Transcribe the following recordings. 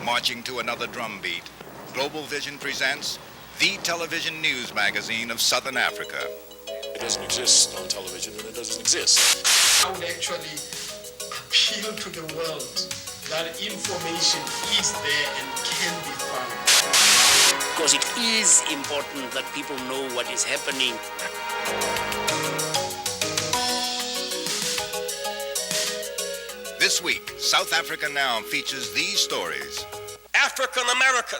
Marching to another drumbeat, Global Vision presents the television news magazine of Southern Africa. It doesn't exist on television, and it doesn't exist. I would actually appeal to the world that information is there and can be found. Because it is important that people know what is happening. This week, South Africa Now features these stories. African American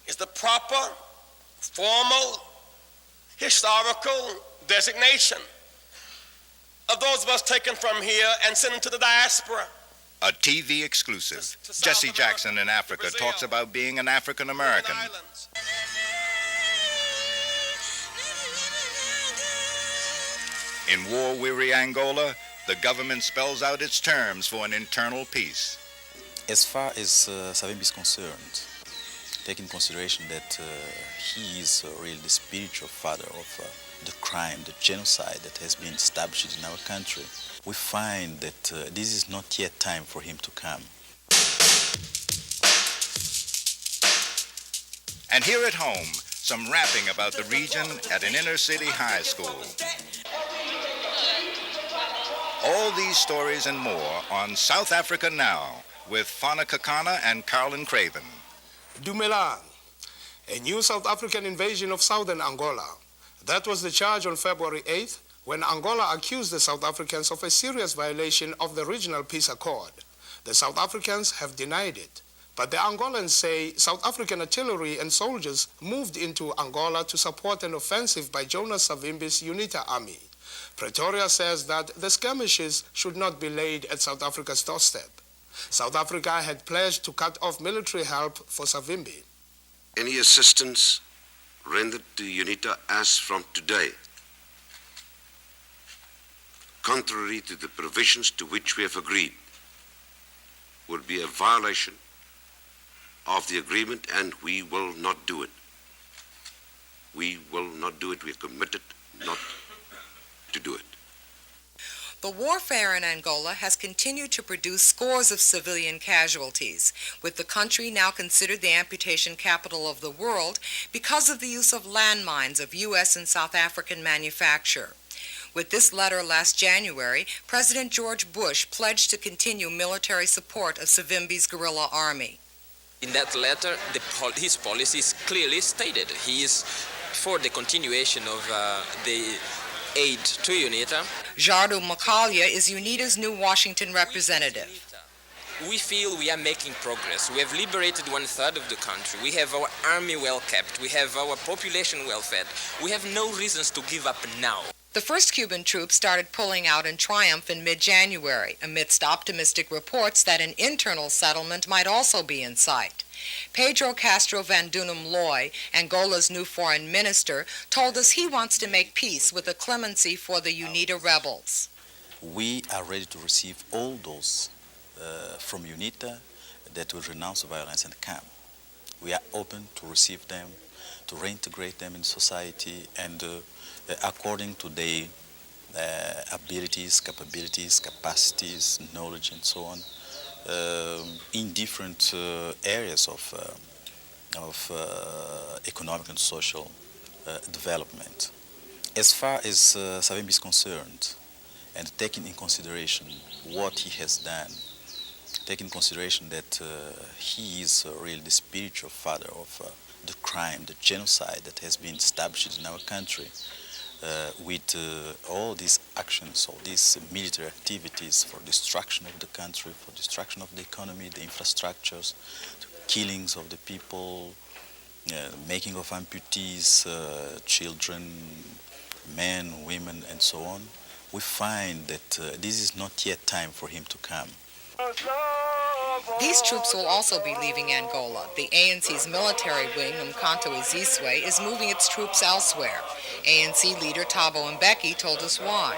is the proper, formal, historical designation of those of us taken from here and sent into the diaspora. A TV exclusive. Jesse Jackson in Africa talks about being an African American. In war-weary Angola, the government spells out its terms for an internal peace. As far as Savimbi is concerned, taking consideration that he is really the spiritual father of the crime, the genocide that has been established in our country, we find that this is not yet time for him to come. And here at home, some rapping about the region at an inner-city high school. All these stories and more on South Africa Now with Fana Kekana and Carolyn Craven. Dumile, a new South African invasion of southern Angola. That was the charge on February 8th when Angola accused the South Africans of a serious violation of the regional peace accord. The South Africans have denied it, but the Angolans say South African artillery and soldiers moved into Angola to support an offensive by Jonas Savimbi's UNITA army. Pretoria says that the skirmishes should not be laid at South Africa's doorstep. South Africa had pledged to cut off military help for Savimbi. Any assistance rendered to UNITA as from today, contrary to the provisions to which we have agreed, would be a violation of the agreement, and we will not do it. We will not do it. We are committed not to do it. The warfare in Angola has continued to produce scores of civilian casualties, with the country now considered the amputation capital of the world because of the use of landmines of U.S. and South African manufacture. With this letter last January, President George Bush pledged to continue military support of Savimbi's guerrilla army. In that letter, his policy is clearly stated. He is for the continuation of the aid to UNITA. Jardo Macaulay is UNITA's new Washington representative. We feel we are making progress. We have liberated 1/3 of the country. We have our army well kept. We have our population well fed. We have no reasons to give up now. The first Cuban troops started pulling out in triumph in mid-January, amidst optimistic reports that an internal settlement might also be in sight. Pedro Castro van Dunem Loy, Angola's new foreign minister, told us he wants to make peace with the clemency for the UNITA rebels. We are ready to receive all those from UNITA that will renounce violence and come. We are open to receive them, to reintegrate them in society, and according to their abilities, capabilities, capacities, knowledge, and so on, in different areas of economic and social development. As far as Savimbi is concerned, and taking in consideration what he has done, taking in consideration that he is really the spiritual father of the crime, the genocide that has been established in our country, with all these actions, all these military activities for destruction of the country, for destruction of the economy, the infrastructures, the killings of the people, making of amputees, children, men, women, and so on, we find that this is not yet time for him to come. These troops will also be leaving Angola. The ANC's military wing, Umkhonto weZizwe, is moving its troops elsewhere. ANC leader Thabo Mbeki told us why.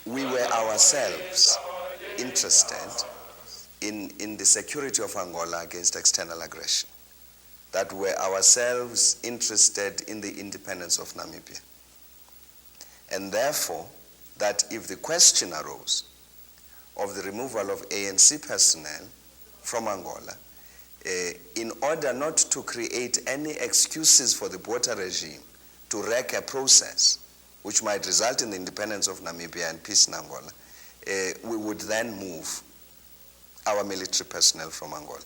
We were ourselves interested in the security of Angola against external aggression, that were ourselves interested in the independence of Namibia. And therefore, that if the question arose of the removal of ANC personnel from Angola in order not to create any excuses for the Botha regime to wreck a process which might result in the independence of Namibia and peace in Angola, we would then move our military personnel from Angola.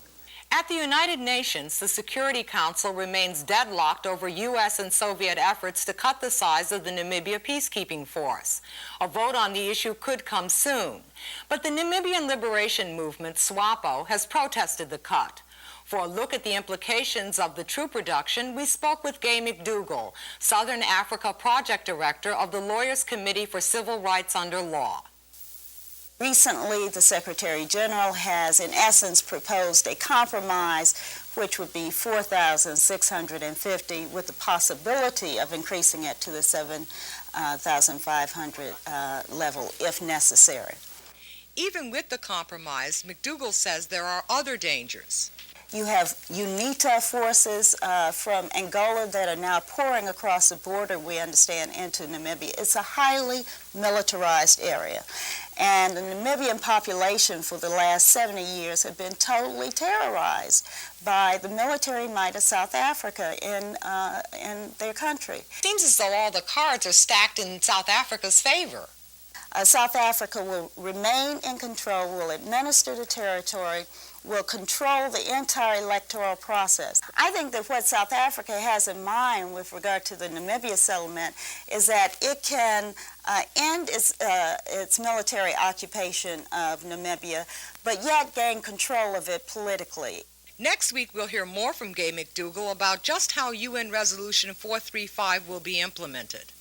At the United Nations, the Security Council remains deadlocked over U.S. and Soviet efforts to cut the size of the Namibia peacekeeping force. A vote on the issue could come soon. But the Namibian Liberation Movement, SWAPO, has protested the cut. For a look at the implications of the troop reduction, we spoke with Gay McDougall, Southern Africa Project Director of the Lawyers' Committee for Civil Rights Under Law. Recently, the Secretary General has, in essence, proposed a compromise which would be 4,650 with the possibility of increasing it to the 7,500 level if necessary. Even with the compromise, McDougall says there are other dangers. You have UNITA forces from Angola that are now pouring across the border, we understand, into Namibia. It's a highly militarized area. And the Namibian population for the last 70 years have been totally terrorized by the military might of South Africa in their country. It seems as though all the cards are stacked in South Africa's favor. South Africa will remain in control, will administer the territory, will control the entire electoral process. I think that what South Africa has in mind with regard to the Namibia settlement is that it can end its military occupation of Namibia, but yet gain control of it politically. Next week, we'll hear more from Gay McDougall about just how UN Resolution 435 will be implemented.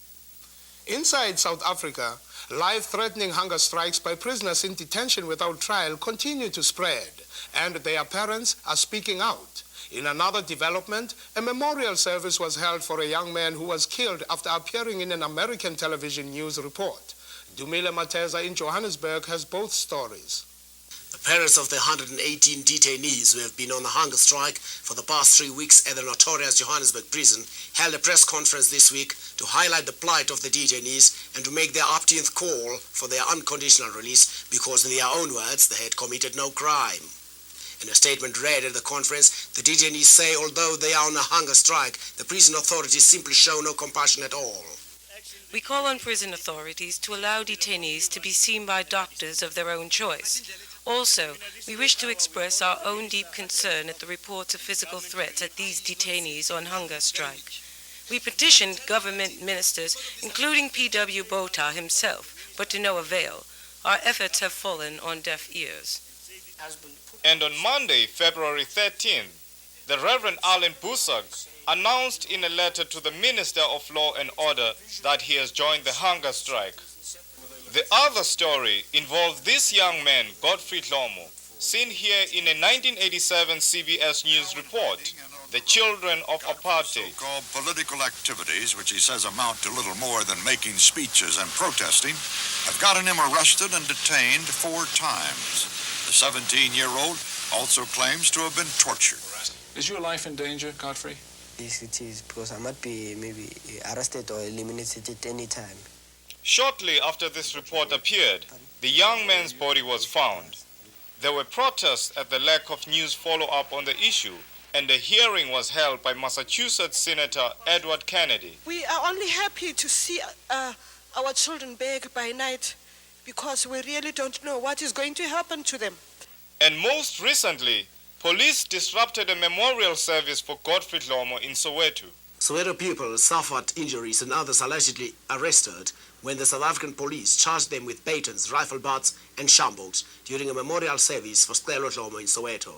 Inside South Africa, life-threatening hunger strikes by prisoners in detention without trial continue to spread, and their parents are speaking out. In another development, a memorial service was held for a young man who was killed after appearing in an American television news report. Dumile Mateza in Johannesburg has both stories. The parents of the 118 detainees who have been on a hunger strike for the past 3 weeks at the notorious Johannesburg prison held a press conference this week to highlight the plight of the detainees and to make their up-to-th call for their unconditional release because, in their own words, they had committed no crime. In a statement read at the conference, the detainees say although they are on a hunger strike, the prison authorities simply show no compassion at all. We call on prison authorities to allow detainees to be seen by doctors of their own choice. Also, we wish to express our own deep concern at the reports of physical threats at these detainees on hunger strike. We petitioned government ministers, including P.W. Botha himself, but to no avail. Our efforts have fallen on deaf ears. And on Monday, February 13th, the Reverend Allan Boesak announced in a letter to the Minister of Law and Order that he has joined the hunger strike. The other story involved this young man, Godfrey Dhlomo, seen here in a 1987 CBS News report, The Children of Apartheid. So-called political activities, which he says amount to little more than making speeches and protesting, have gotten him arrested and detained 4 times. The 17-year-old also claims to have been tortured. Is your life in danger, Godfrey? Yes, it is, because I might be maybe arrested or eliminated at any time. Shortly after this report appeared, the young man's body was found. There were protests at the lack of news follow-up on the issue, and a hearing was held by Massachusetts Senator Edward Kennedy. We are only happy to see our children beg by night because we really don't know what is going to happen to them. And most recently, police disrupted a memorial service for Godfrey Dhlomo in Soweto. Soweto people suffered injuries and others allegedly arrested when the South African police charged them with batons, rifle butts and shambles during a memorial service for Cicelo Dhlomo in Soweto.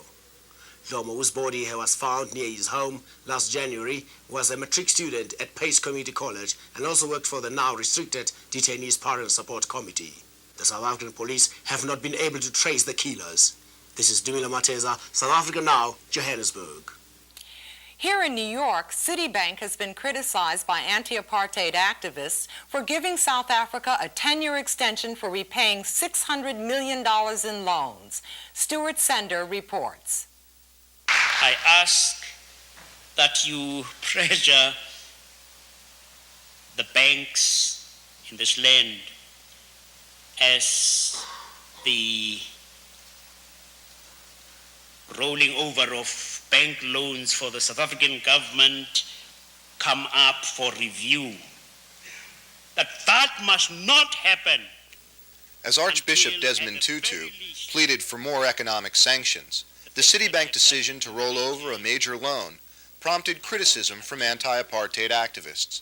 Dhlomo, whose body was found near his home last January, was a matric student at Pace Community College and also worked for the now restricted Detainees Parents Support Committee. The South African police have not been able to trace the killers. This is Dumile Mateza, South Africa Now, Johannesburg. Here in New York, Citibank has been criticized by anti-apartheid activists for giving South Africa a 10-year extension for repaying $600 million in loans. Stuart Sender reports. I ask that you pressure the banks in this land as the rolling over of bank loans for the South African government come up for review. That must not happen. As Archbishop Desmond Tutu pleaded for more economic sanctions, the Citibank decision to roll over a major loan prompted criticism from anti-apartheid activists.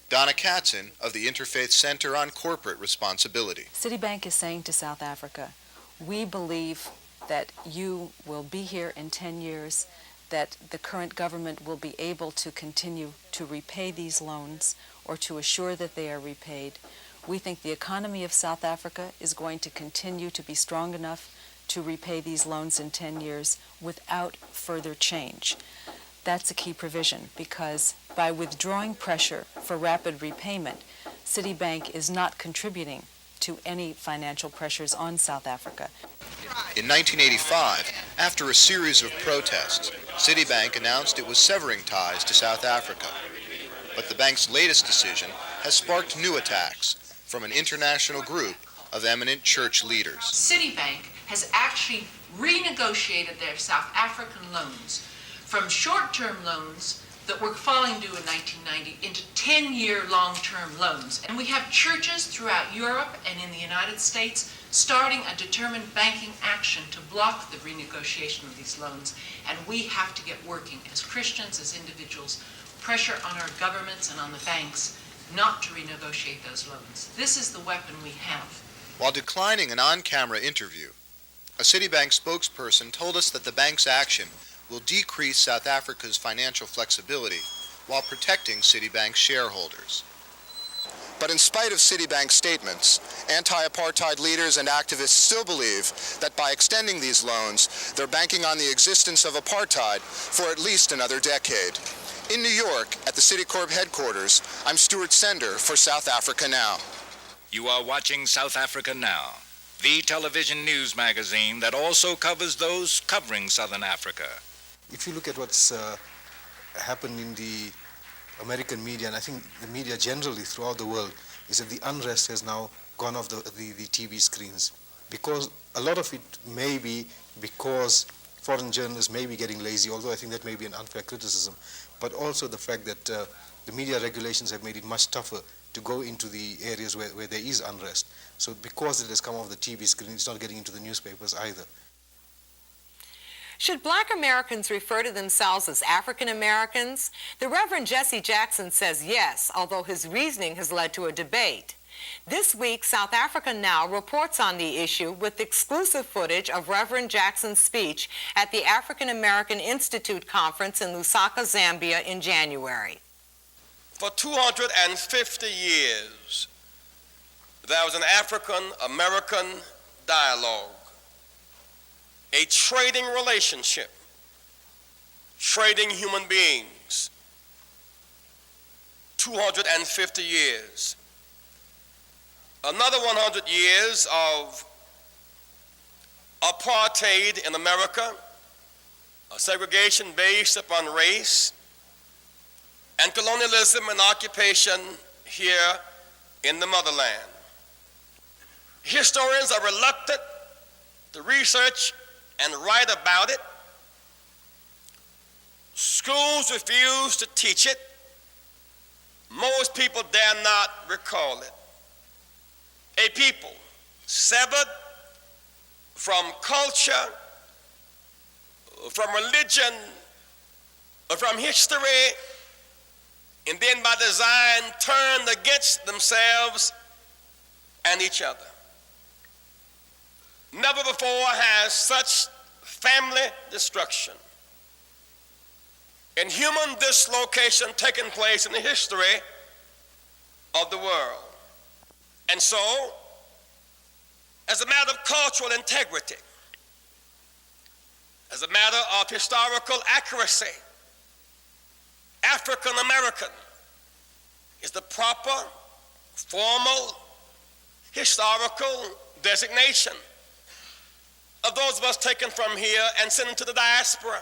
Donna Katzen of the Interfaith Center on Corporate Responsibility. Citibank is saying to South Africa, we believe that you will be here in 10 years, that the current government will be able to continue to repay these loans or to assure that they are repaid. We think the economy of South Africa is going to continue to be strong enough to repay these loans in 10 years without further change. That's a key provision because by withdrawing pressure for rapid repayment, Citibank is not contributing to any financial pressures on South Africa. In 1985, after a series of protests, Citibank announced it was severing ties to South Africa. But the bank's latest decision has sparked new attacks from an international group of eminent church leaders. Citibank has actually renegotiated their South African loans from short-term loans that were falling due in 1990 into 10-year long-term loans. And we have churches throughout Europe and in the United States starting a determined banking action to block the renegotiation of these loans. And we have to get working as Christians, as individuals, pressure on our governments and on the banks not to renegotiate those loans. This is the weapon we have. While declining an on-camera interview, a Citibank spokesperson told us that the bank's action will decrease South Africa's financial flexibility while protecting Citibank's shareholders. But in spite of Citibank's statements, anti-apartheid leaders and activists still believe that by extending these loans, they're banking on the existence of apartheid for at least another decade. In New York, at the Citicorp headquarters, I'm Stuart Sender for South Africa Now. You are watching South Africa Now, the television news magazine that also covers those covering Southern Africa. If you look at what's happened in the American media, and I think the media generally throughout the world, is that the unrest has now gone off the TV screens. Because a lot of it may be because foreign journalists may be getting lazy, although I think that may be an unfair criticism, but also the fact that the media regulations have made it much tougher to go into the areas where there is unrest. So because it has come off the TV screen, it's not getting into the newspapers either. Should Black Americans refer to themselves as African Americans? The Reverend Jesse Jackson says yes, although his reasoning has led to a debate. This week, South Africa Now reports on the issue with exclusive footage of Reverend Jackson's speech at the African American Institute Conference in Lusaka, Zambia in January. For 250 years, there was an African-American dialogue, a trading relationship, trading human beings. 250 years. Another 100 years of apartheid in America, a segregation based upon race, and colonialism and occupation here in the motherland. Historians are reluctant to research and write about it. Schools refuse to teach it. Most people dare not recall it. A people severed from culture, from religion, from history, and then by design turned against themselves and each other. Never before has such family destruction and human dislocation taken place in the history of the world. And so, as a matter of cultural integrity, as a matter of historical accuracy, African American is the proper, formal, historical designation of those of us taken from here and sent into the diaspora.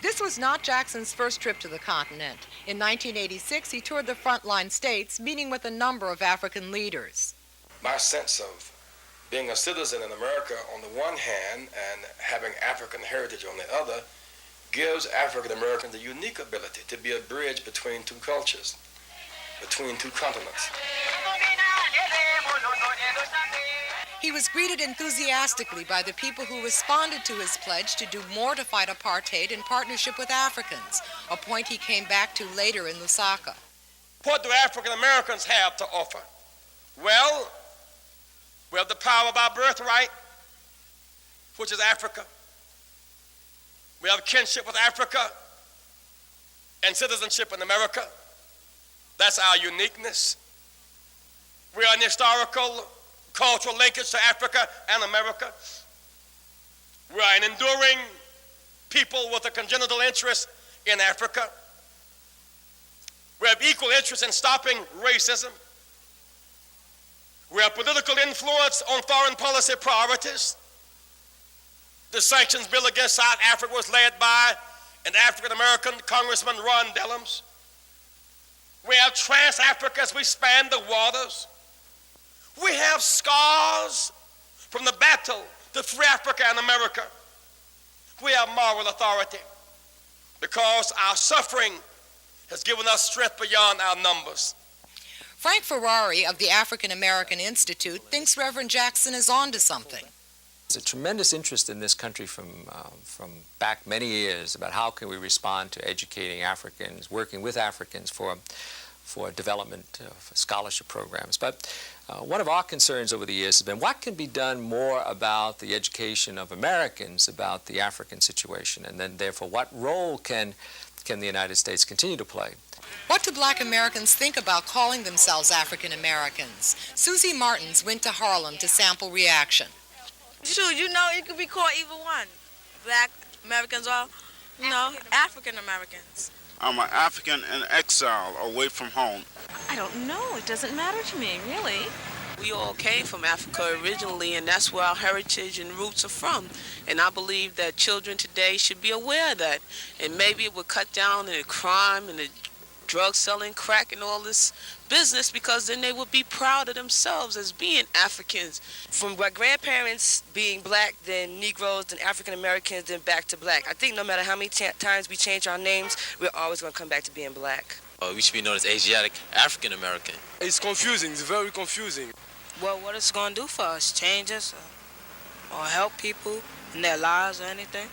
This was not Jackson's first trip to the continent. In 1986, he toured the frontline states, meeting with a number of African leaders. My sense of being a citizen in America on the one hand and having African heritage on the other gives African Americans a unique ability to be a bridge between two cultures, between two continents. He was greeted enthusiastically by the people who responded to his pledge to do more to fight apartheid in partnership with Africans, a point he came back to later in Lusaka. What do African Americans have to offer? Well, we have the power of our birthright, which is Africa. We have kinship with Africa and citizenship in America. That's our uniqueness. We are an historical, cultural linkage to Africa and America. We are an enduring people with a congenital interest in Africa. We have equal interest in stopping racism. We have political influence on foreign policy priorities. The sanctions bill against South Africa was led by an African-American Congressman, Ron Dellums. We have Trans-Africa as we span the waters. We have scars from the battle to free Africa and America. We have moral authority because our suffering has given us strength beyond our numbers. Frank Ferrari of the African American Institute thinks Reverend Jackson is on to something. There's a tremendous interest in this country from back many years about how can we respond to educating Africans, working with Africans for development of scholarship programs. But one of our concerns over the years has been what can be done more about the education of Americans about the African situation, and then therefore what role can the United States continue to play? What do Black Americans think about calling themselves African Americans? Susie Martins went to Harlem to sample reaction. Sure, you know, it could be called either one. Black Americans or, African Americans. I'm an African in exile, away from home. I don't know. It doesn't matter to me, really. We all came from Africa originally, and that's where our heritage and roots are from. And I believe that children today should be aware of that. And maybe it would cut down on the crime and the drug selling, crack, and all this business, because then they would be proud of themselves as being Africans. From my grandparents being Black, then Negroes, then African Americans, then back to Black. I think no matter how many times we change our names, we're always going to come back to being Black. We should be known as Asiatic African American. It's confusing. It's very confusing. Well, what it's going to do for us? Change us or help people in their lives or anything?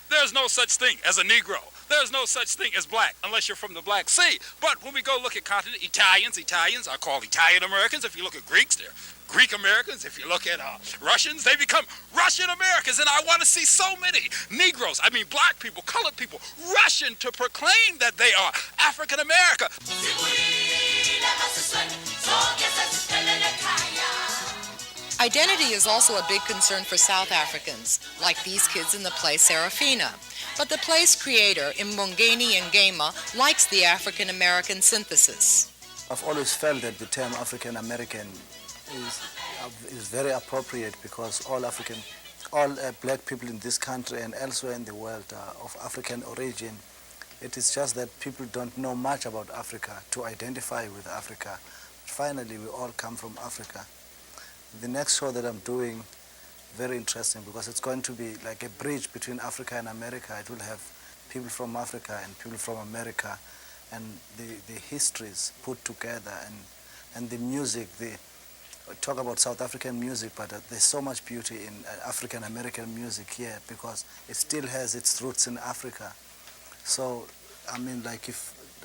There's no such thing as a Negro. There's no such thing as Black unless you're from the Black Sea. But when we go look at continent, Italians are called Italian Americans. If you look at Greeks, they're Greek Americans. If you look at Russians, they become Russian Americans. And I want to see so many Negroes, Black people, colored people, Russian to proclaim that they are African America. Identity is also a big concern for South Africans, like these kids in the play Serafina. But the play's creator, Mbongeni Ngema, likes the African-American synthesis. I've always felt that the term African American is very appropriate because all Black people in this country and elsewhere in the world are of African origin. It is just that people don't know much about Africa to identify with Africa. But finally, we all come from Africa. The next show that I'm doing, very interesting because it's going to be like a bridge between Africa and America. It will have people from Africa and people from America and the histories put together and the music. Talk about South African music, but there's so much beauty in African American music here because it still has its roots in Africa. So,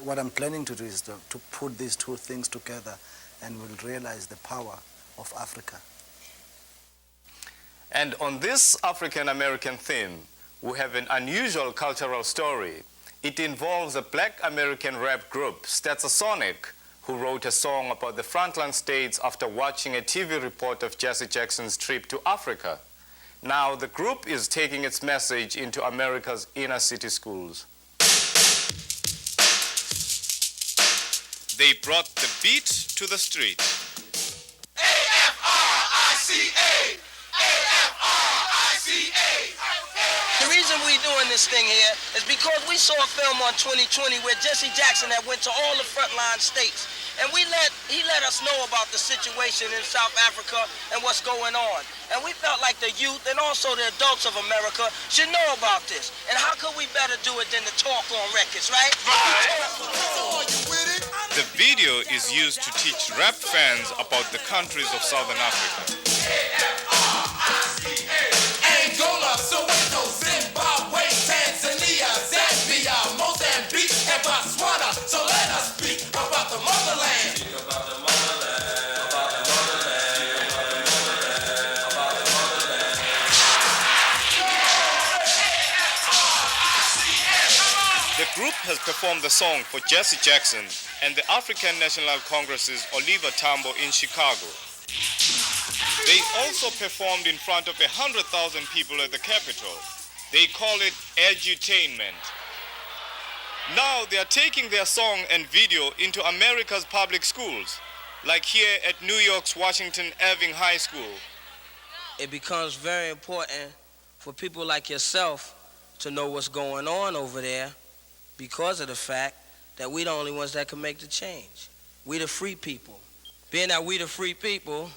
what I'm planning to do is to put these two things together and we'll realize the power of Africa. And on this African-American theme, we have an unusual cultural story. It involves a Black American rap group, Stetsasonic, who wrote a song about the frontline states after watching a TV report of Jesse Jackson's trip to Africa. Now, the group is taking its message into America's inner city schools. They brought the beat to the street. A-F-R-I-C-A! A-F-R-I-C-A! The reason we're doing this thing here is because we saw a film on 2020 where Jesse Jackson had went to all the frontline states And he let us know about the situation in South Africa and what's going on. And we felt like the youth and also the adults of America should know about this. And how could we better do it than to talk on records, right? The video is used to teach rap fans about the countries of Southern Africa. Angola, Soweto, Zimbabwe, Tanzania, Zambia, Mozambique, and Botswana. So let us speak about the motherland. Speak about the motherland, about the motherland, about the motherland, The group has performed the song for Jesse Jackson and the African National Congress's Oliver Tambo in Chicago. They also performed in front of 100,000 people at the Capitol. They call it edutainment. Now they are taking their song and video into America's public schools, like here at New York's Washington Irving High School. It becomes very important for people like yourself to know what's going on over there because of the fact that we the only ones that can make the change. We the free people. Being that we the free people,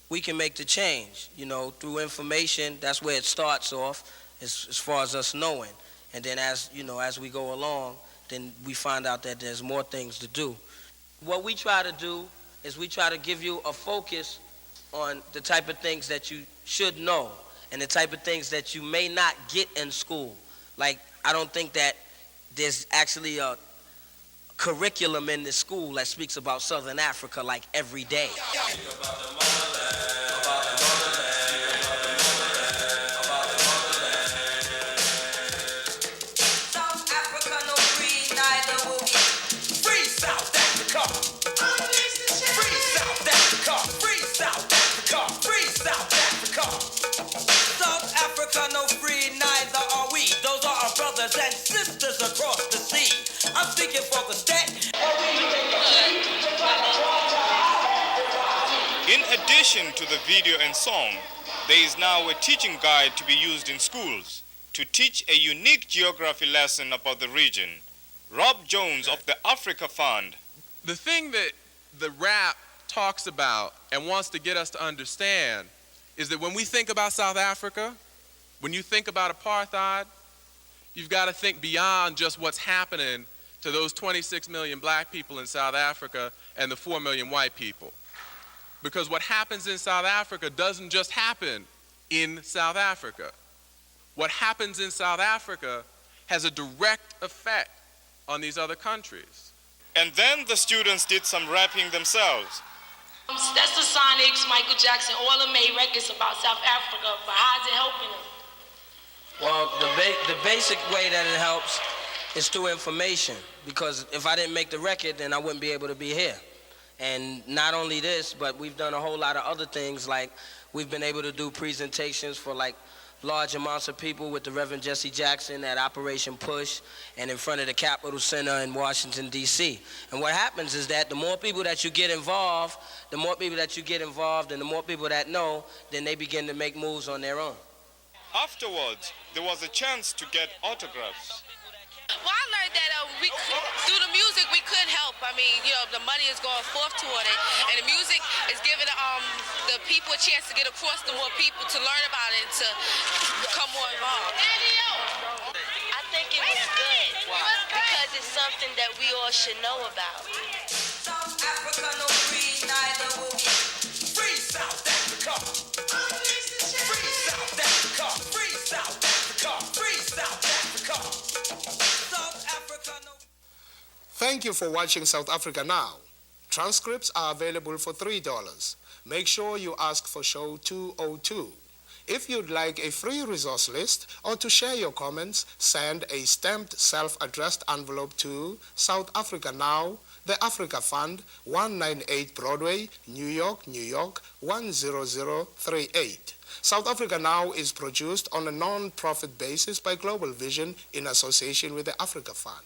we can make the change, through information. That's where it starts off, as far as us knowing. And then as we go along, then we find out that there's more things to do. What we try to do is we try to give you a focus on the type of things that you should know and the type of things that you may not get in school. Like, I don't think that there's actually a curriculum in the school that speaks about Southern Africa like every day. And sisters across the sea. I'm speaking for the state. In addition to the video and song, there is now a teaching guide to be used in schools to teach a unique geography lesson about the region. Rob Jones of the Africa Fund. The thing that the rap talks about and wants to get us to understand is that when we think about South Africa, when you think about apartheid, you've got to think beyond just what's happening to those 26 million black people in South Africa and the 4 million white people. Because what happens in South Africa doesn't just happen in South Africa. What happens in South Africa has a direct effect on these other countries. And then the students did some rapping themselves. That's the Sonics, Michael Jackson, all of them made records about South Africa, but how's it helping them? Well, the basic way that it helps is through information, because if I didn't make the record, then I wouldn't be able to be here. And not only this, but we've done a whole lot of other things, like we've been able to do presentations for like large amounts of people with the Reverend Jesse Jackson at Operation Push and in front of the Capitol Center in Washington, D.C. And what happens is that the more people that you get involved, and the more people that know, then they begin to make moves on their own. Afterwards, there was a chance to get autographs. Well, I learned that through the music we could help. I mean, the money is going forth toward it, and the music is giving the people a chance to get across to more people, to learn about it, and to become more involved. I think it was good because it's something that we all should know about. South Africa, no free, neither will be free. South Africa. Free South Africa. Free South Africa. Free South Africa. South Africa, no. Thank you for watching South Africa Now. Transcripts are available for $3. Make sure you ask for show 202. If you'd like a free resource list or to share your comments, send a stamped self-addressed envelope to South Africa Now, the Africa Fund, 198 Broadway, New York, New York, 10038. South Africa Now is produced on a non-profit basis by Global Vision in association with the Africa Fund.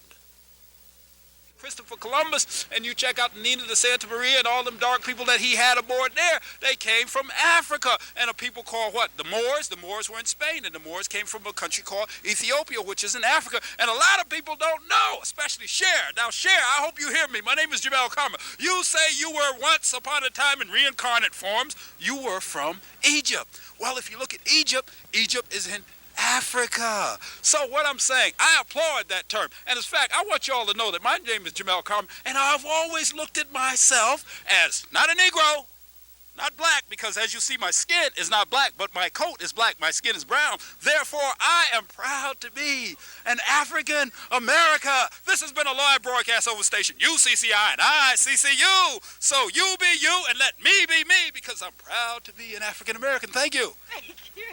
Christopher Columbus, and you check out Nina de Santa Maria and all them dark people that he had aboard there, they came from Africa. And a people called what? The Moors. The Moors were in Spain, and the Moors came from a country called Ethiopia, which is in Africa. And a lot of people don't know, especially Cher. Now, Cher, I hope you hear me. My name is Jamel Karma. You say you were once upon a time in reincarnate forms. You were from Egypt. Well, if you look at Egypt, Egypt is in Africa. So what I'm saying, I applaud that term. And in fact, I want you all to know that my name is Jamel Karma, and I've always looked at myself as not a Negro, not black, because as you see, my skin is not black, but my coat is black, my skin is brown. Therefore, I am proud to be an African American. This has been a live broadcast over station UCCI, and I CCU. So you be you, and let me be me, because I'm proud to be an African American. Thank you. Thank you.